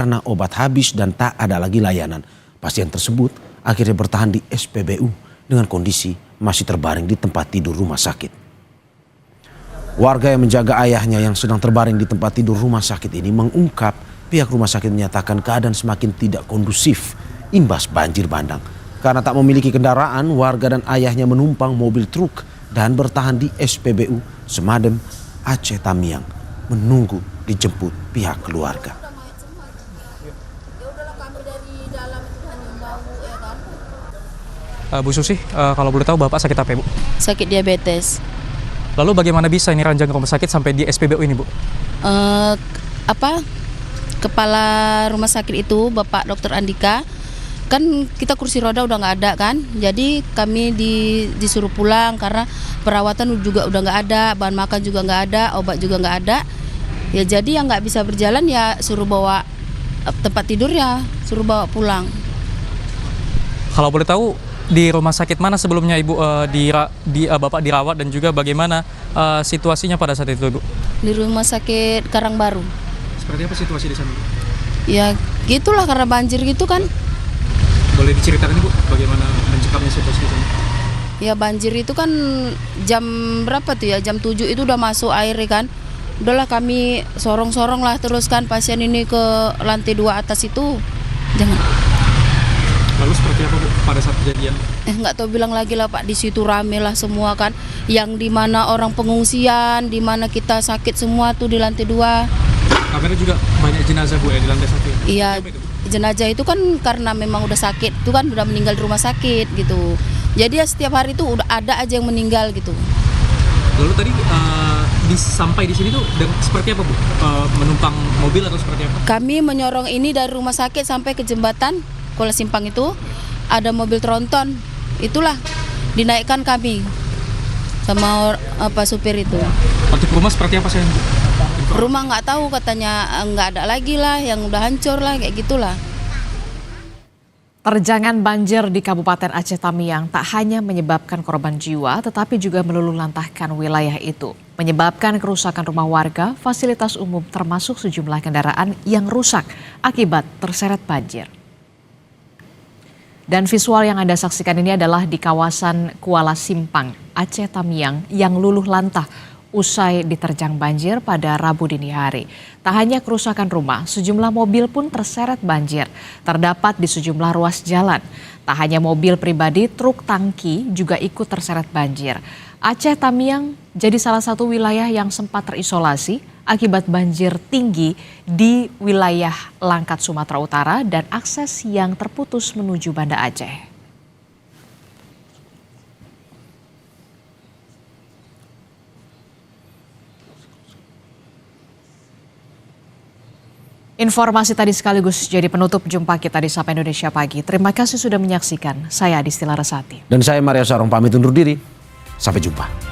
karena obat habis dan tak ada lagi layanan. Pasien tersebut akhirnya bertahan di SPBU dengan kondisi masih terbaring di tempat tidur rumah sakit. Warga yang menjaga ayahnya yang sedang terbaring di tempat tidur rumah sakit ini mengungkap pihak rumah sakit menyatakan keadaan semakin tidak kondusif imbas banjir bandang. Karena tak memiliki kendaraan, warga dan ayahnya menumpang mobil truk dan bertahan di SPBU Semadem, Aceh Tamiang menunggu dijemput pihak keluarga. Bu Susi, kalau boleh tahu Bapak sakit apa, Bu? Sakit diabetes. Lalu bagaimana bisa ini ranjang rumah sakit sampai di SPBU ini, Bu? Kepala rumah sakit itu Bapak Dr. Andika, kan kita kursi roda udah nggak ada kan, jadi kami disuruh pulang karena perawatan juga udah nggak ada, bahan makan juga nggak ada, obat juga nggak ada. Ya jadi yang nggak bisa berjalan ya suruh bawa tempat tidurnya, suruh bawa pulang. Kalau boleh tahu di rumah sakit mana sebelumnya Ibu Bapak dirawat dan juga bagaimana situasinya pada saat itu, Bu? Di rumah sakit Karangbaru. Seperti apa situasi di sana, Bu? Ya gitulah karena banjir gitu kan. Boleh diceritakan, Bu, bagaimana mencekamnya situasi di sana? Ya banjir itu kan jam berapa tuh ya, jam 7 itu udah masuk air kan. Udahlah kami sorong-sorong lah terus kan pasien ini ke lantai 2 atas itu. Jangan. Lalu seperti apa, Bu, pada saat kejadian? Nggak tahu bilang lagi lah Pak, di situ rame lah semua kan. Yang di mana orang pengungsian, di mana kita sakit semua tuh di lantai 2. Kabarnya juga banyak jenazah, Bu, ya, di lantai 1. Iya, jenazah itu kan karena memang udah sakit, itu kan udah meninggal di rumah sakit gitu. Jadi ya setiap hari tuh udah ada aja yang meninggal gitu. Lalu tadi sampai di sini tuh seperti apa, Bu? Menumpang mobil atau seperti apa? Kami menyorong ini dari rumah sakit sampai ke jembatan Kuala Simpang itu ada mobil tronton, itulah dinaikkan kami sama supir itu. Untuk rumah seperti apa saya? Rumah nggak tahu, katanya nggak ada lagi lah, yang udah hancur lah kayak gitulah. Terjangan banjir di Kabupaten Aceh Tamiang tak hanya menyebabkan korban jiwa, tetapi juga meluluhlantahkan wilayah itu. Menyebabkan kerusakan rumah warga, fasilitas umum termasuk sejumlah kendaraan yang rusak akibat terseret banjir. Dan visual yang Anda saksikan ini adalah di kawasan Kuala Simpang, Aceh Tamiang yang luluh lantah usai diterjang banjir pada Rabu dini hari. Tak hanya kerusakan rumah, sejumlah mobil pun terseret banjir. Terdapat di sejumlah ruas jalan. Tak hanya mobil pribadi, truk tangki juga ikut terseret banjir. Aceh Tamiang jadi salah satu wilayah yang sempat terisolasi akibat banjir tinggi di wilayah Langkat, Sumatera Utara dan akses yang terputus menuju Banda Aceh. Informasi tadi sekaligus jadi penutup jumpa kita di Sapa Indonesia Pagi. Terima kasih sudah menyaksikan. Saya Adistila Resati. Dan saya Maria Sarong pamit undur diri. Sampai jumpa.